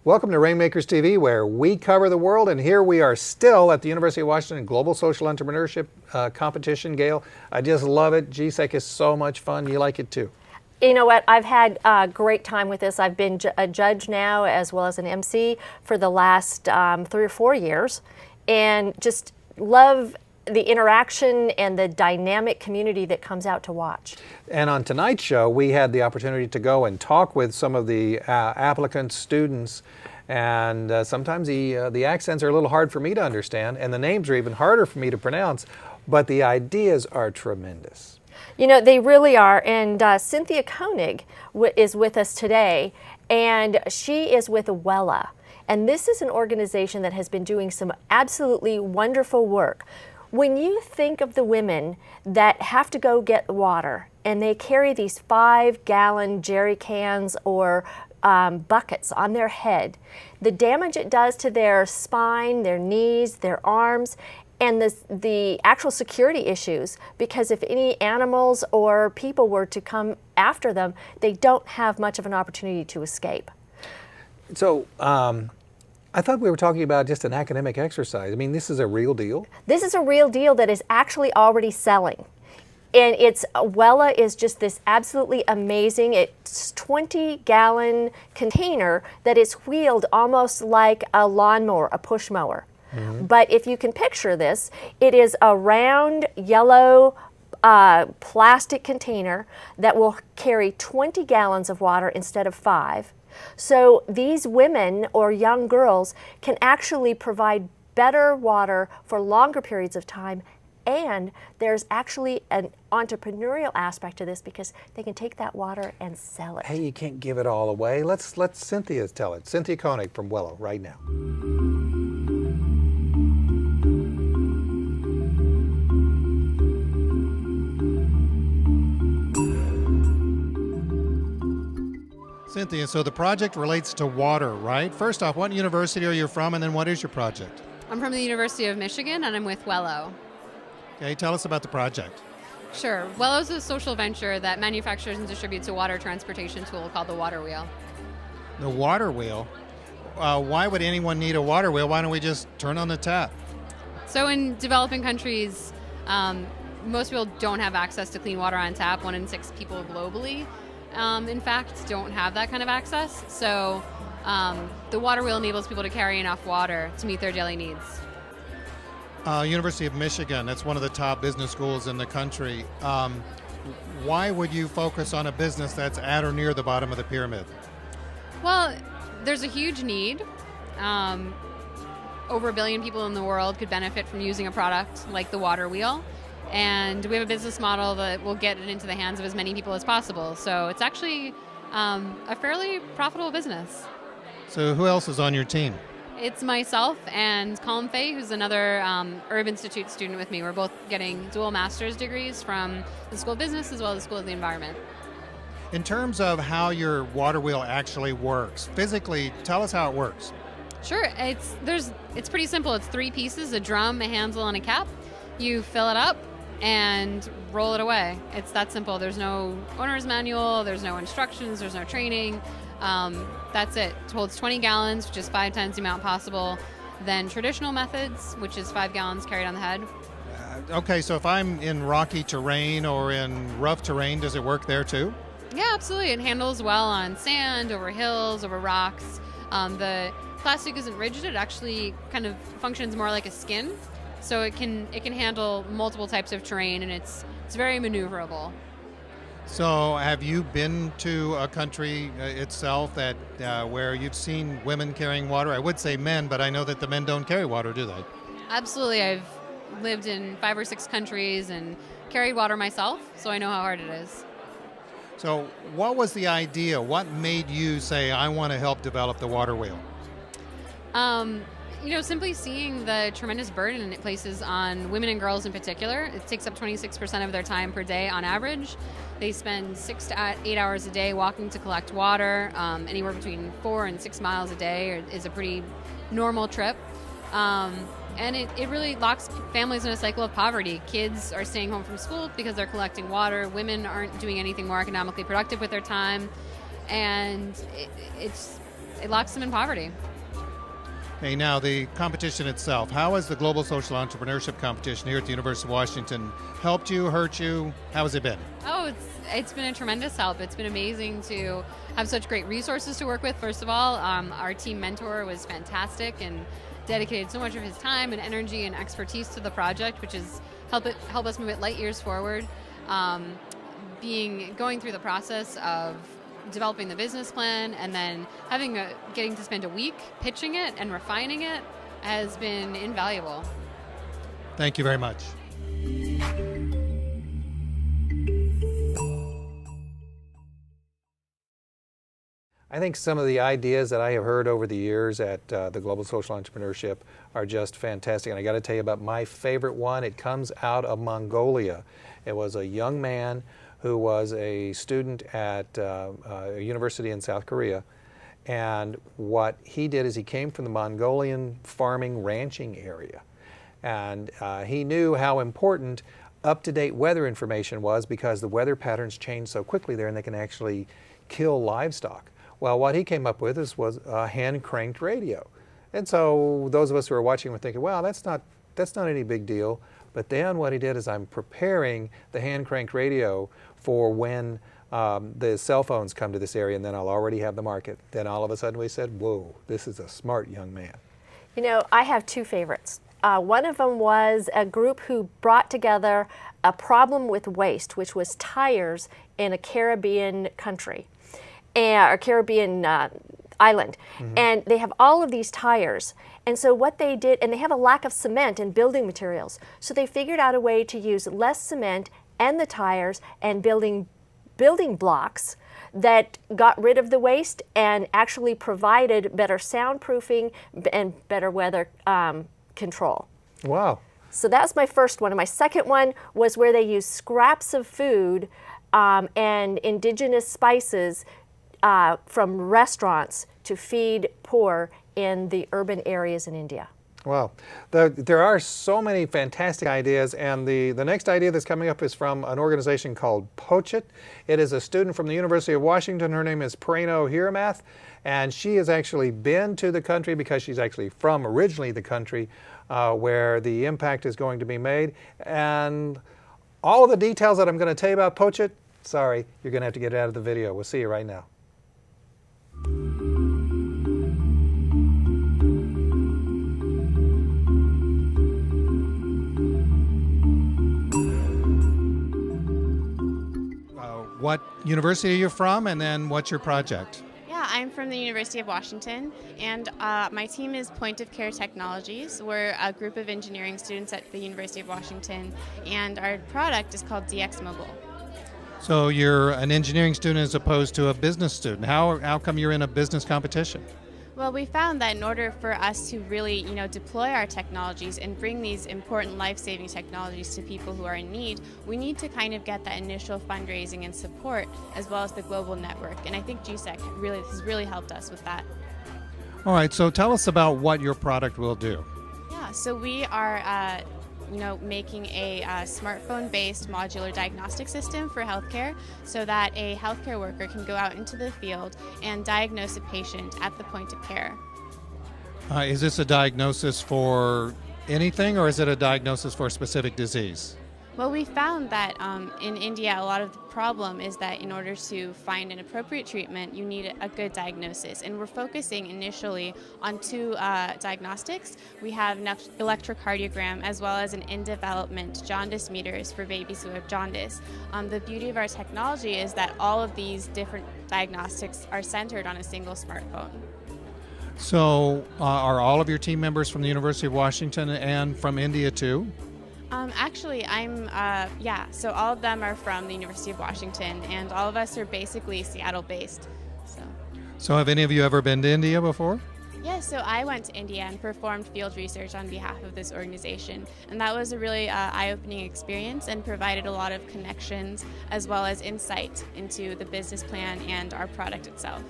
Welcome to Rainmakers TV, where we cover the world, and here we are still at the University of Washington Global Social Entrepreneurship Competition. Gail, I just love it. GSEC is so much fun. You like it too. You know what? I've had a great time with this. I've been a judge now as well as an MC for the last 3 or 4 years, and just love the interaction and the dynamic community that comes out to watch. And on tonight's show, we had the opportunity to go and talk with some of the applicants, students, and sometimes the accents are a little hard for me to understand, and the names are even harder for me to pronounce, but the ideas are tremendous. You know, they really are, and Cynthia Koenig is with us today, and she is with Wello. And this is an organization that has been doing some absolutely wonderful work. When you think of the women that have to go get water and they carry these 5-gallon jerry cans or buckets on their head, the damage it does to their spine, their knees, their arms, and the actual security issues, because if any animals or people were to come after them, they don't have much of an opportunity to escape. So, I thought we were talking about just an academic exercise. I mean, this is a real deal? This is a real deal that is actually already selling. And Wello is just this absolutely amazing, it's 20-gallon container that is wheeled almost like a lawnmower, a push mower. Mm-hmm. But if you can picture this, it is a round yellow plastic container that will carry 20 gallons of water instead of 5. So these women or young girls can actually provide better water for longer periods of time, and there's actually an entrepreneurial aspect to this because they can take that water and sell it. Hey, you can't give it all away. Let's Cynthia tell it. Cynthia Koenig from Wello right now. Cynthia, so the project relates to water, right? First off, what university are you from, and then what is your project? I'm from the University of Michigan, and I'm with Wello. Okay, tell us about the project. Sure. Wello is a social venture that manufactures and distributes a water transportation tool called the water wheel. The water wheel? Why would anyone need a water wheel? Why don't we just turn on the tap? So in developing countries, most people don't have access to clean water on tap. 1 in 6 people globally, in fact, don't have that kind of access. So the water wheel enables people to carry enough water to meet their daily needs. University of Michigan, that's one of the top business schools in the country. Why would you focus on a business that's at or near the bottom of the pyramid? Well, there's a huge need. Over 1 billion people in the world could benefit from using a product like the water wheel. And we have a business model that will get it into the hands of as many people as possible. So it's actually a fairly profitable business. So who else is on your team? It's myself and Colin Fay, who's another Urban Institute student with me. We're both getting dual master's degrees from the School of Business as well as the School of the Environment. In terms of how your water wheel actually works, physically, tell us how it works. Sure. It's pretty simple. It's 3 pieces, a drum, a handle, and a cap. You fill it up and roll it away. It's that simple. There's no owner's manual, there's no instructions, there's no training. That's it. It holds 20 gallons, which is 5 times the amount possible than traditional methods, which is 5 gallons carried on the head. Okay, so if I'm in rocky terrain or in rough terrain, does it work there too? Yeah, absolutely. It handles well on sand, over hills, over rocks. The plastic isn't rigid. It actually kind of functions more like a skin. So it can handle multiple types of terrain, and it's very maneuverable. So have you been to a country itself that where you've seen women carrying water? I would say men, but I know that the men don't carry water, do they? Absolutely. I've lived in 5 or 6 countries and carried water myself, so I know how hard it is. So what was the idea? What made you say, I want to help develop the water wheel? Simply seeing the tremendous burden it places on women and girls in particular. It takes up 26% of their time per day on average. They spend 6 to 8 hours a day walking to collect water. Anywhere between 4 and 6 miles a day is a pretty normal trip. And it really locks families in a cycle of poverty. Kids are staying home from school because they're collecting water. Women aren't doing anything more economically productive with their time. And it's it locks them in poverty. Hey, now the competition itself, how has the Global Social Entrepreneurship Competition here at the University of Washington helped you, hurt you? How has it been? Oh, it's been a tremendous help. It's been amazing to have such great resources to work with, first of all. Our team mentor was fantastic and dedicated so much of his time and energy and expertise to the project, which is help us move it light years forward. Going through the process of developing the business plan and then getting to spend a week pitching it and refining it has been invaluable. Thank you very much. I think some of the ideas that I have heard over the years at the Global Social Entrepreneurship are just fantastic. And I got to tell you about my favorite one. It comes out of Mongolia. It was a young man who was a student at a university in South Korea. And what he did is he came from the Mongolian farming ranching area. And he knew how important up-to-date weather information was because the weather patterns change so quickly there and they can actually kill livestock. Well, what he came up with was a hand-cranked radio. And so those of us who are watching were thinking, well, that's not any big deal. But then what he did is I'm preparing the hand-cranked radio for when the cell phones come to this area, and then I'll already have the market. Then all of a sudden we said, whoa, this is a smart young man. You know, I have two favorites. One of them was a group who brought together a problem with waste, which was tires in a Caribbean country, or Caribbean island. Mm-hmm. And they have all of these tires. And so what they did, and they have a lack of cement and building materials. So they figured out a way to use less cement and the tires and building blocks that got rid of the waste and actually provided better soundproofing and better weather control. Wow. So that's my first one. And my second one was where they used scraps of food and indigenous spices from restaurants to feed poor in the urban areas in India. Wow. There are so many fantastic ideas, and the next idea that's coming up is from an organization called Pochit. It is a student from the University of Washington. Her name is Prano Hiramath, and she has actually been to the country because she's actually from originally the country where the impact is going to be made. And all of the details that I'm going to tell you about Pochit, sorry, you're going to have to get it out of the video. We'll see you right now. What university are you from, and then what's your project? Yeah, I'm from the University of Washington, and my team is Point of Care Technologies. We're a group of engineering students at the University of Washington, and our product is called DX Mobile. So you're an engineering student as opposed to a business student. How come you're in a business competition? Well, we found that in order for us to really, deploy our technologies and bring these important life-saving technologies to people who are in need, we need to kind of get that initial fundraising and support as well as the global network. And I think GSEC has really helped us with that. All right, so tell us about what your product will do. Yeah, so we are making a smartphone-based modular diagnostic system for healthcare so that a healthcare worker can go out into the field and diagnose a patient at the point of care. Is this a diagnosis for anything, or is it a diagnosis for a specific disease? Well, we found that in India, a lot of the problem is that in order to find an appropriate treatment, you need a good diagnosis. And we're focusing initially on two diagnostics. We have an electrocardiogram as well as an in-development jaundice meters for babies who have jaundice. The beauty of our technology is that all of these different diagnostics are centered on a single smartphone. So are all of your team members from the University of Washington and from India too? Actually, so all of them are from the University of Washington, and all of us are basically Seattle-based. So have any of you ever been to India before? Yes, so I went to India and performed field research on behalf of this organization, and that was a really eye-opening experience and provided a lot of connections as well as insight into the business plan and our product itself.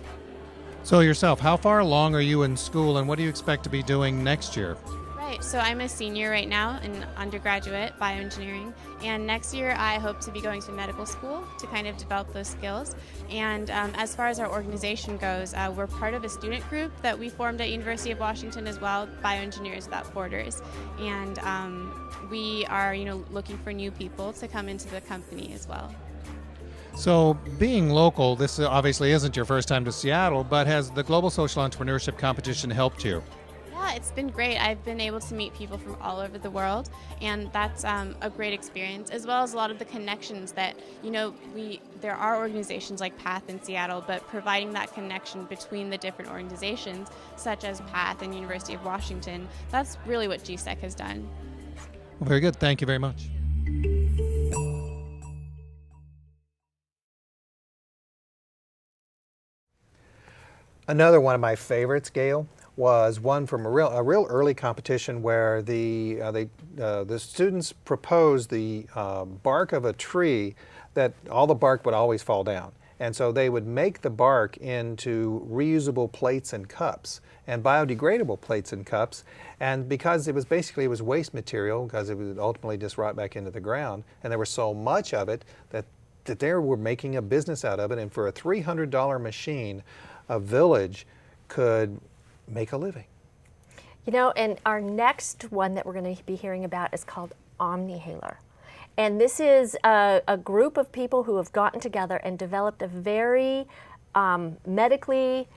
So yourself, how far along are you in school, and what do you expect to be doing next year? Right. Right, so I'm a senior right now in undergraduate bioengineering, and next year I hope to be going to medical school to kind of develop those skills. And as far as our organization goes, we're part of a student group that we formed at University of Washington as well, Bioengineers Without Borders, and we are, looking for new people to come into the company as well. So, being local, this obviously isn't your first time to Seattle, but has the Global Social Entrepreneurship Competition helped you? Yeah, it's been great. I've been able to meet people from all over the world, and that's a great experience, as well as a lot of the connections that, there are organizations like PATH in Seattle, but providing that connection between the different organizations, such as PATH and University of Washington, that's really what GSEC has done. Well, very good. Thank you very much. Another one of my favorites, Gail, was one from a real early competition where the students proposed the bark of a tree that all the bark would always fall down. And so they would make the bark into reusable plates and cups and biodegradable plates and cups. And because it was waste material, because it would ultimately just rot back into the ground, and there was so much of it that they were making a business out of it. And for a $300 machine, a village could make a living. And our next one that we're going to be hearing about is called OmniHaler. And this is a group of people who have gotten together and developed a very medically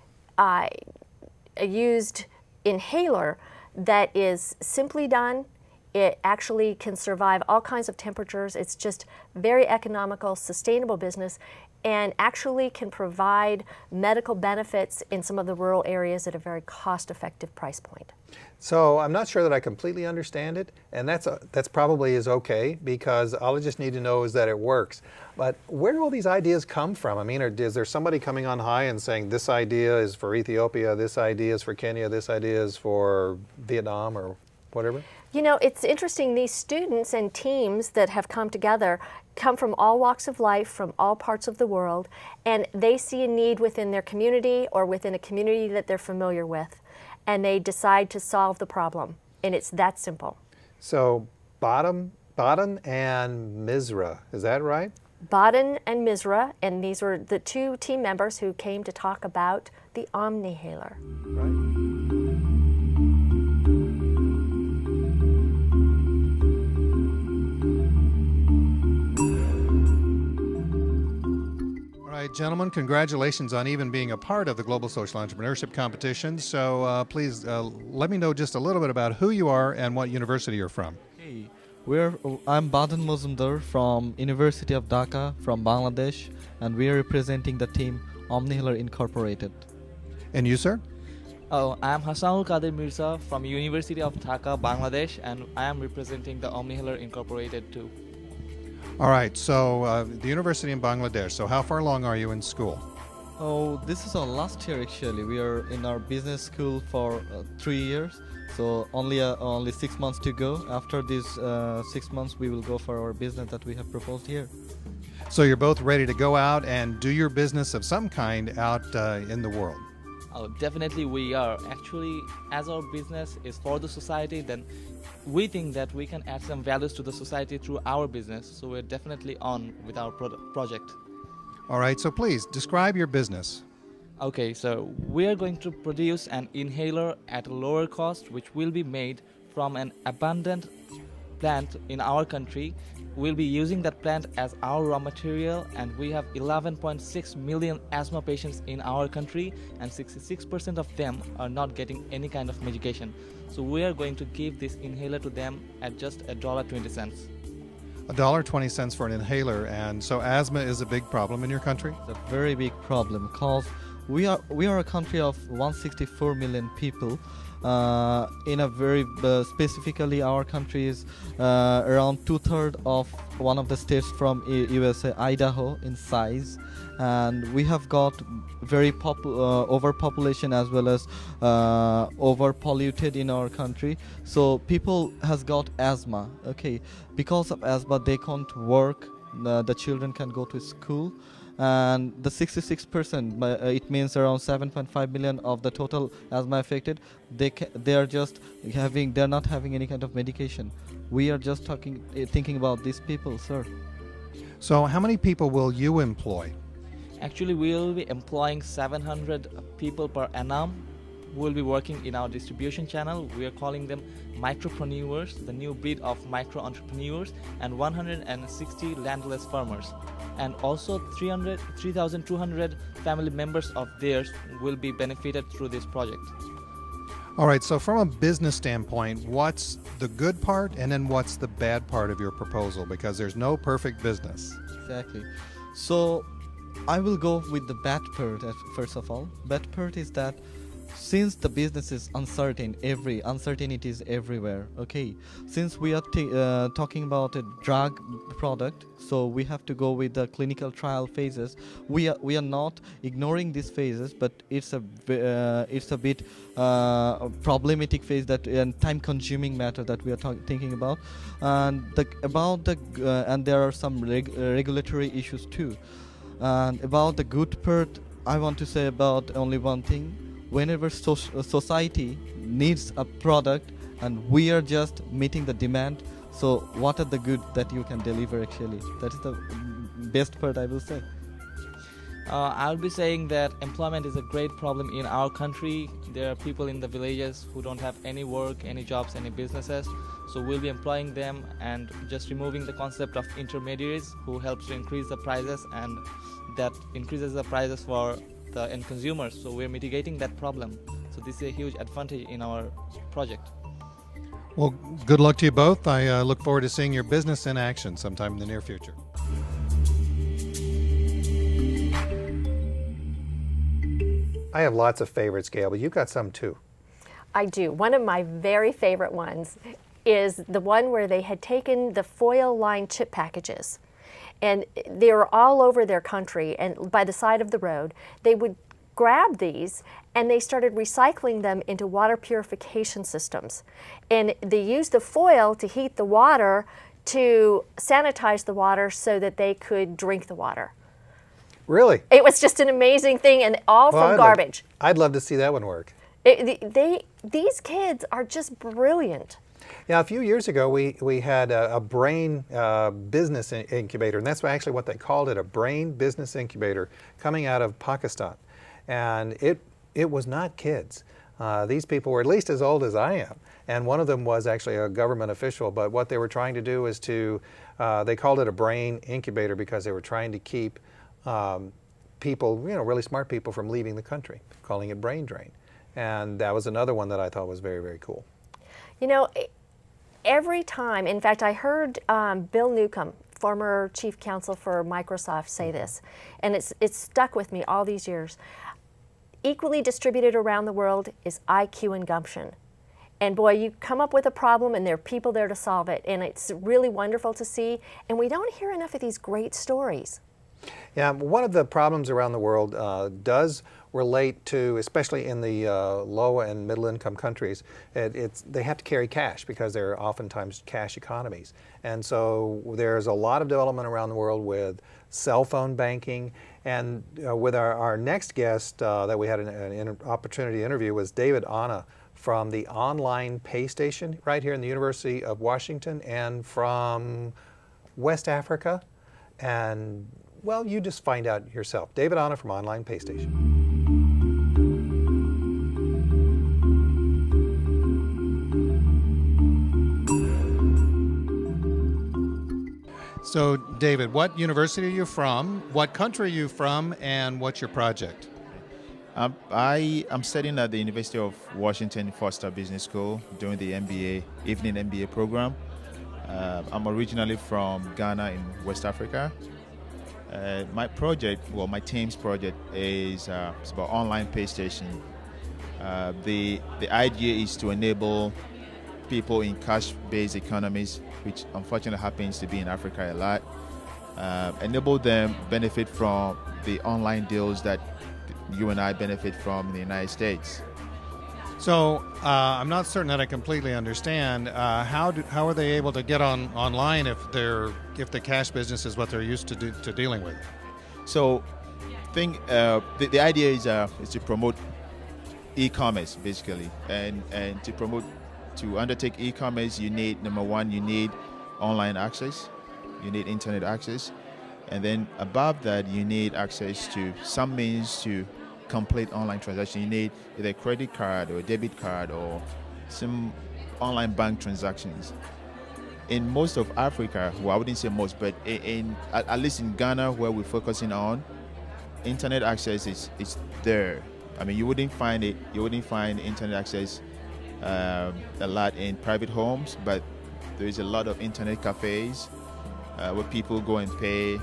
used inhaler that is simply done. It actually can survive all kinds of temperatures. It's just very economical, sustainable business, and actually can provide medical benefits in some of the rural areas at a very cost-effective price point. So I'm not sure that I completely understand it, and that's probably is okay, because all I just need to know is that it works. But where do all these ideas come from? I mean, is there somebody coming on high and saying this idea is for Ethiopia, this idea is for Kenya, this idea is for Vietnam, or whatever? It's interesting. These students and teams that have come together come from all walks of life, from all parts of the world, and they see a need within their community or within a community that they're familiar with, and they decide to solve the problem, and it's that simple. So Baden and Misra, is that right? Baden and Misra, and these were the two team members who came to talk about the OmniHaler. Right. All right, gentlemen, congratulations on even being a part of the Global Social Entrepreneurship Competition. So please let me know just a little bit about who you are and what university you're from. Hey, I'm Baden Mozumdar from University of Dhaka from Bangladesh, and we are representing the team OmniHaler Incorporated. And you, sir? Oh, I am Hassanul Kadir Mirza from University of Dhaka, Bangladesh, and I am representing the OmniHaler Incorporated too. All right, so the university in Bangladesh. So how far along are you in school? Oh, this is our last year actually. We are in our business school for 3 years, so only 6 months to go. After these 6 months, we will go for our business that we have proposed here. So you're both ready to go out and do your business of some kind out in the world? Oh, definitely we are. Actually, as our business is for the society, then we think that we can add some values to the society through our business. So we're definitely on with our project. All right, so please describe your business. Okay, so we are going to produce an inhaler at a lower cost, which will be made from an abundant plant in our country. We'll be using that plant as our raw material, and we have 11.6 million asthma patients in our country, and 66% of them are not getting any kind of medication. So we are going to give this inhaler to them at just $1.20. $1.20 for an inhaler, and so asthma is a big problem in your country? It's a very big problem because we are a country of 164 million people. In a very specifically, our country is around 2/3 of one of the states from USA, Idaho, in size, and we have got very overpopulation as well as overpolluted in our country. So people has got asthma. Okay, because of asthma, they can't work. The children can go to school. and the 66%, it means around 7.5 million of the total asthma affected, they're not having any kind of medication. We are just thinking about these people, sir. So how many people will you employ? Actually, we will be employing 700 people per annum who will be working in our distribution channel. We are calling them micropreneurs, the new breed of micro entrepreneurs, and 160 landless farmers. And also 3,200 family members of theirs will be benefited through this project. All right, so from a business standpoint, what's the good part and then what's the bad part of your proposal? Because there's no perfect business. Exactly. So I will go with the bad part first of all. Bad part is that since the business is uncertain, uncertainty is everywhere. Okay, since we are talking about a drug product, so we have to go with the clinical trial phases. We are not ignoring these phases, but it's a bit problematic phase and time-consuming matter that we are thinking about, and and there are some regulatory issues too. And about the good part, I want to say about only one thing. Whenever society needs a product and we are just meeting the demand, so what are the good that you can deliver actually? That is the best part, I will say. I'll be saying that employment is a great problem in our country. There are people in the villages who don't have any work, any jobs, any businesses. So we'll be employing them and just removing the concept of intermediaries who helps to increase the prices, and that increases the prices for the end consumers. So we're mitigating that problem. So this is a huge advantage in our project. Well, good luck to you both. I look forward to seeing your business in action sometime in the near future. I have lots of favorites, Gail, but you've got some too. I do. One of my very favorite ones is the one where they had taken the foil-lined chip packages, and they were all over their country, and by the side of the road, they would grab these and they started recycling them into water purification systems. And they used the foil to heat the water to sanitize the water so that they could drink the water. Really? It was just an amazing thing, and all from garbage. I'd love to see that one work. These kids are just brilliant. Yeah, a few years ago we had a brain business incubator, and that's actually what they called it, a brain business incubator coming out of Pakistan. And it was not kids. These people were at least as old as I am, and one of them was actually a government official, but what they were trying to do is they called it a brain incubator because they were trying to keep people, really smart people from leaving the country, calling it brain drain. And that was another one that I thought was very, very cool. Every time, in fact, I heard Bill Newcomb, former chief counsel for Microsoft, say this, and it's stuck with me all these years. Equally distributed around the world is IQ and gumption. And boy, you come up with a problem and there are people there to solve it, and it's really wonderful to see, and we don't hear enough of these great stories. Yeah, one of the problems around the world does relate to, especially in the low and middle income countries, they have to carry cash because they're oftentimes cash economies. And so there's a lot of development around the world with cell phone banking. And with our next guest that we had an opportunity to interview was David Anna from the online pay station right here in the University of Washington and from West Africa. And well, you just find out yourself. David Anna from Online Pay Station. So, David, what university are you from? What country are you from? And what's your project? I am studying at the University of Washington Foster Business School doing the evening MBA program. I'm originally from Ghana in West Africa. My team's project is it's about online pay station. The idea is to enable people in cash-based economies, which unfortunately happens to be in Africa a lot, enable them benefit from the online deals that you and I benefit from in the United States. So I'm not certain that I completely understand. How are they able to get online if the cash business is what they're used to dealing with? So, the idea is to promote e-commerce basically, and to undertake e-commerce, you need, number one, you need online access, you need internet access, and then above that, you need access to some means to complete online transaction. You need either a credit card or a debit card or some online bank transactions. In most of Africa, well, I wouldn't say most, but at least in Ghana, where we're focusing on, internet access is there. I mean, you wouldn't find internet access a lot in private homes, but there is a lot of internet cafes where people go and pay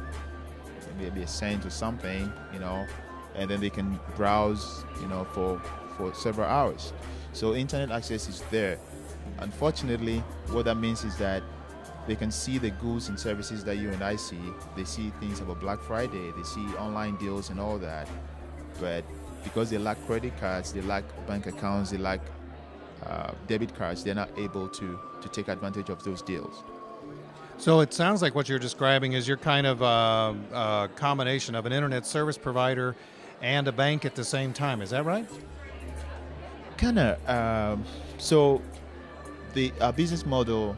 maybe a cent or something, and then they can browse, for several hours. So internet access is there. Unfortunately, what that means is that they can see the goods and services that you and I see. They see things about Black Friday, they see online deals and all that. But because they lack credit cards, they lack bank accounts, they lack debit cards, they're not able to take advantage of those deals. So it sounds like what you're describing is you're kind of a combination of an internet service provider and a bank at the same time. Is that right? Kind of. So our business model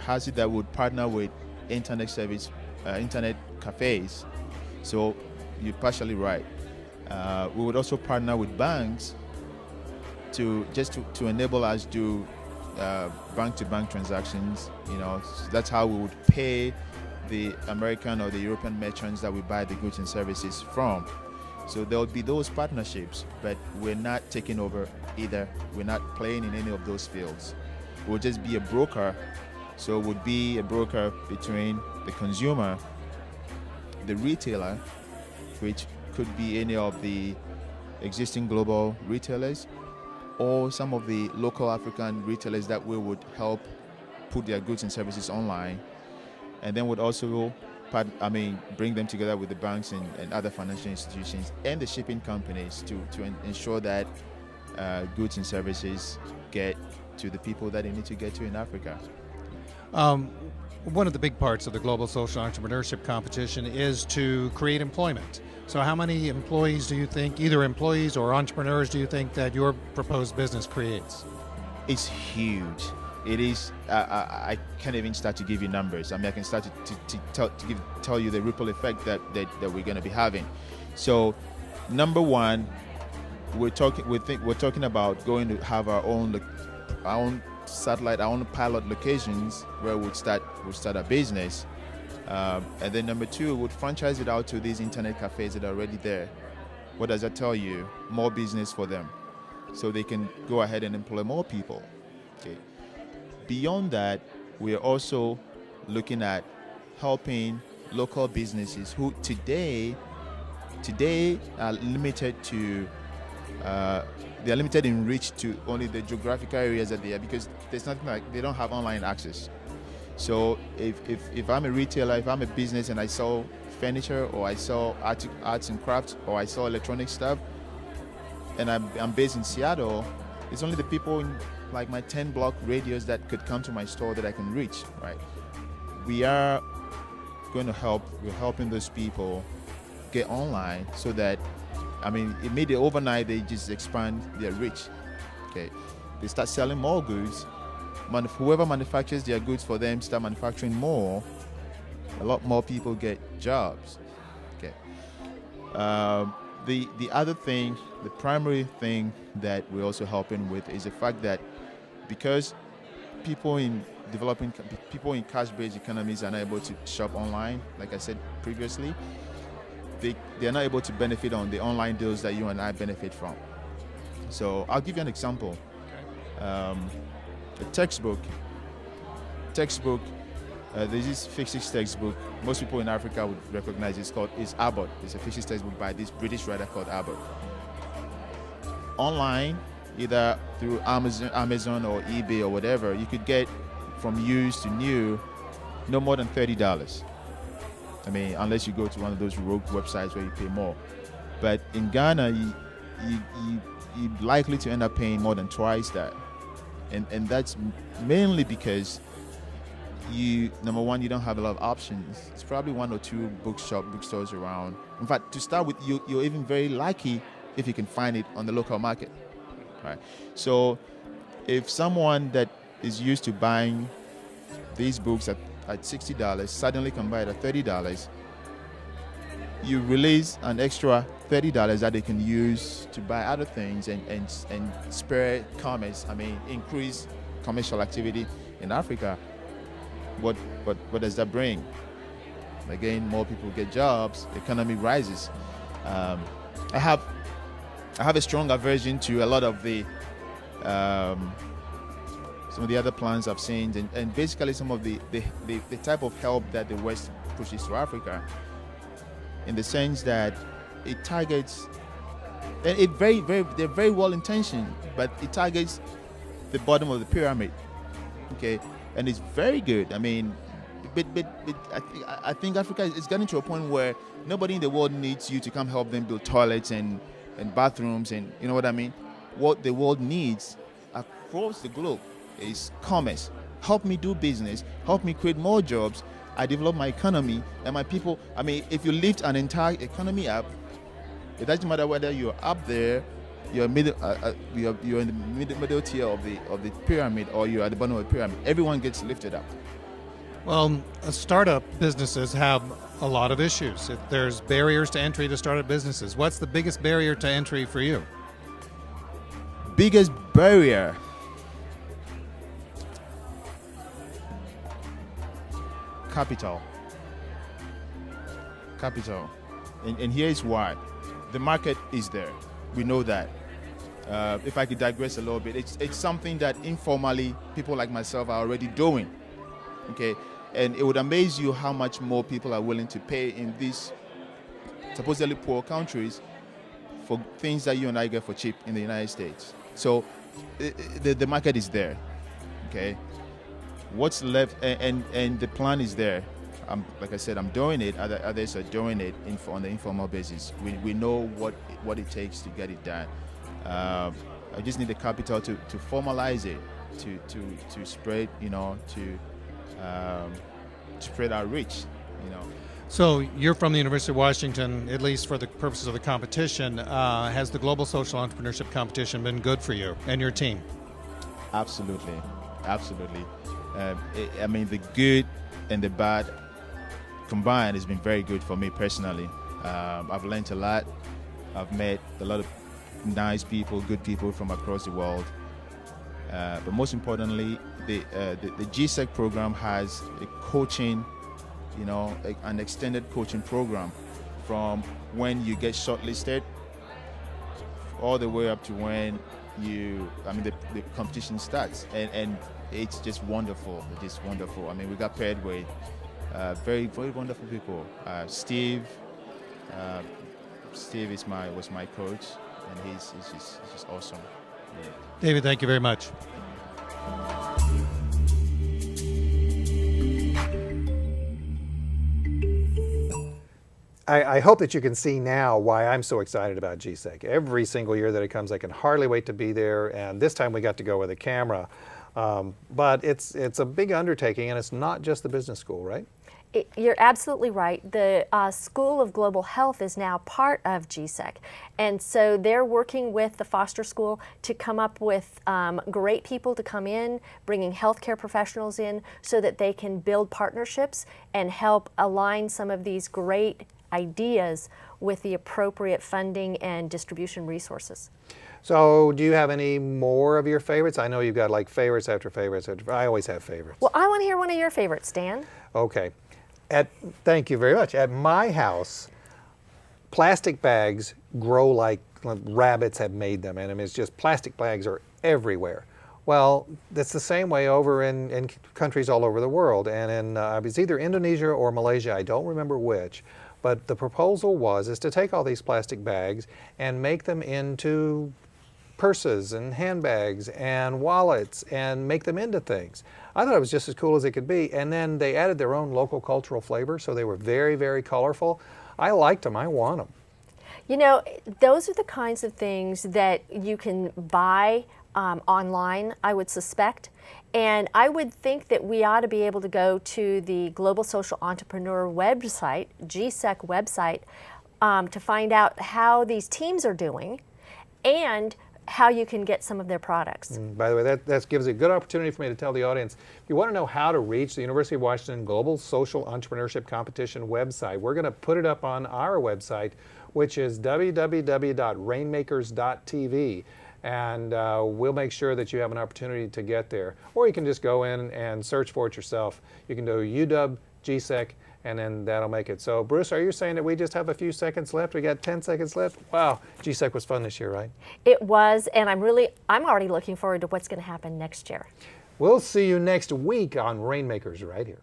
has it that would partner with internet cafes. So you're partially right. We would also partner with banks to enable us to bank-to-bank transactions. So that's how we would pay the American or the European merchants that we buy the goods and services from. So there will be those partnerships, but we're not taking over either. We're not playing in any of those fields. We'll just be a broker. So it would be a broker between the consumer, the retailer, which could be any of the existing global retailers, or some of the local African retailers that we would help put their goods and services online, and then would also bring them together with the banks and other financial institutions and the shipping companies to ensure that goods and services get to the people that they need to get to in Africa. One of the big parts of the Global Social Entrepreneurship Competition is to create employment. So how many employees do you think, either employees or entrepreneurs, do you think that your proposed business creates? It's huge. It is. I can't even start to give you numbers. I mean, I can start to tell you the ripple effect that we're going to be having. So, number one, we're talking about going to have our own satellite, our own pilot locations where we'll start our business, and then number two, we'll franchise it out to these internet cafes that are already there. What does that tell you? More business for them, so they can go ahead and employ more people. Okay. Beyond that, we are also looking at helping local businesses who today are limited to they are limited in reach to only the geographical areas that they are, because there's nothing like they don't have online access. So if I'm a retailer, if I'm a business and I sell furniture, or I sell arts and crafts, or I sell electronic stuff, and I'm based in Seattle, it's only the people in like my 10-block radius that could come to my store that I can reach, right? We are going to we're helping those people get online so that, immediately overnight they just expand their reach. Okay, they start selling more goods. Whoever manufactures their goods for them start manufacturing more. A lot more people get jobs. Okay. The other thing, the primary thing that we're also helping with is the fact that because people in cash-based economies are not able to shop online, like I said previously, they are not able to benefit on the online deals that you and I benefit from. So I'll give you an example. A textbook. There's this physics textbook. Most people in Africa would recognize it's Abbott. It's a physics textbook by this British writer called Abbott. Online, either through Amazon or eBay or whatever, you could get from used to new no more than $30. Unless you go to one of those rogue websites where you pay more. But in Ghana, you're likely to end up paying more than twice that. And that's mainly because number one, you don't have a lot of options. It's probably one or two bookstores around. In fact, to start with, you're even very lucky if you can find it on the local market, right? So if someone that is used to buying these books at $60 suddenly can buy it at $30, you release an extra $30 that they can use to buy other things and spur commerce. I mean, increase commercial activity in Africa. What does that bring? Again, more people get jobs, the economy rises. I have a strong aversion to a lot of the some of the other plans I've seen, and basically some of the type of help that the West pushes to Africa, in the sense that it targets, and they're very well intentioned, but it targets the bottom of the pyramid. Okay, and it's very good. I mean, but I think Africa is getting to a point where nobody in the world needs you to come help them build toilets and bathrooms, and you know what I mean. What the world needs across the globe is commerce. Help me do business. Help me create more jobs. I develop my economy and my people. I mean, if you lift an entire economy up, it doesn't matter whether you're up there, you're in the middle tier of the pyramid, or you're at the bottom of the pyramid. Everyone gets lifted up. Well, startup businesses have a lot of issues. There's barriers to entry to startup businesses. What's the biggest barrier to entry for you? Biggest barrier. Capital. And here's why. The market is there. We know that. If I could digress a little bit, it's something that informally people like myself are already doing. Okay, and it would amaze you how much more people are willing to pay in these supposedly poor countries for things that you and I get for cheap in the United States. So the market is there. Okay, what's left, and the plan is there. Like I said, I'm doing it. Others are doing it on the informal basis. We know what it takes to get it done. I just need the capital to formalize it, to spread, to spread our reach, So you're from the University of Washington, at least for the purposes of the competition. Has the Global Social Entrepreneurship Competition been good for you and your team? Absolutely. I mean, the good and the bad combined has been very good for me personally. I've learned a lot. I've met a lot of nice people, good people from across the world. But most importantly, the GSEC program has a coaching, an extended coaching program from when you get shortlisted all the way up to when the competition starts. And it's just wonderful. It's just wonderful. I mean, we got paired with very, very wonderful people. Steve was my coach, and he's just awesome. Yeah. David, thank you very much. I hope that you can see now why I'm so excited about GSEC. Every single year that it comes, I can hardly wait to be there, and this time we got to go with a camera. But it's a big undertaking, and it's not just the business school, right? You're absolutely right. The School of Global Health is now part of GSEC, and so they're working with the Foster School to come up with great people to come in, bringing healthcare professionals in so that they can build partnerships and help align some of these great ideas with the appropriate funding and distribution resources. So do you have any more of your favorites? I know you've got like favorites after favorites. I always have favorites. Well, I want to hear one of your favorites, Dan. Okay. Thank you very much. At my house, plastic bags grow like rabbits have made them, and it's just plastic bags are everywhere. Well, it's the same way over in countries all over the world, and in it's either Indonesia or Malaysia, I don't remember which, but the proposal is to take all these plastic bags and make them into purses and handbags and wallets and make them into things. I thought it was just as cool as it could be, and then they added their own local cultural flavor, so they were very, very colorful. I liked them. I want them. You know, those are the kinds of things that you can buy online, I would suspect. And I would think that we ought to be able to go to the Global Social Entrepreneur website, GSEC website, to find out how these teams are doing and how you can get some of their products. By the way, that gives a good opportunity for me to tell the audience, if you want to know how to reach the University of Washington Global Social Entrepreneurship Competition website, we're going to put it up on our website, which is www.rainmakers.tv. And we'll make sure that you have an opportunity to get there. Or you can just go in and search for it yourself. You can do UW, GSEC, and then that'll make it. So Bruce, are you saying that we just have a few seconds left? We got 10 seconds left? Wow, GSEC was fun this year, right? It was, and I'm already looking forward to what's going to happen next year. We'll see you next week on Rainmakers right here.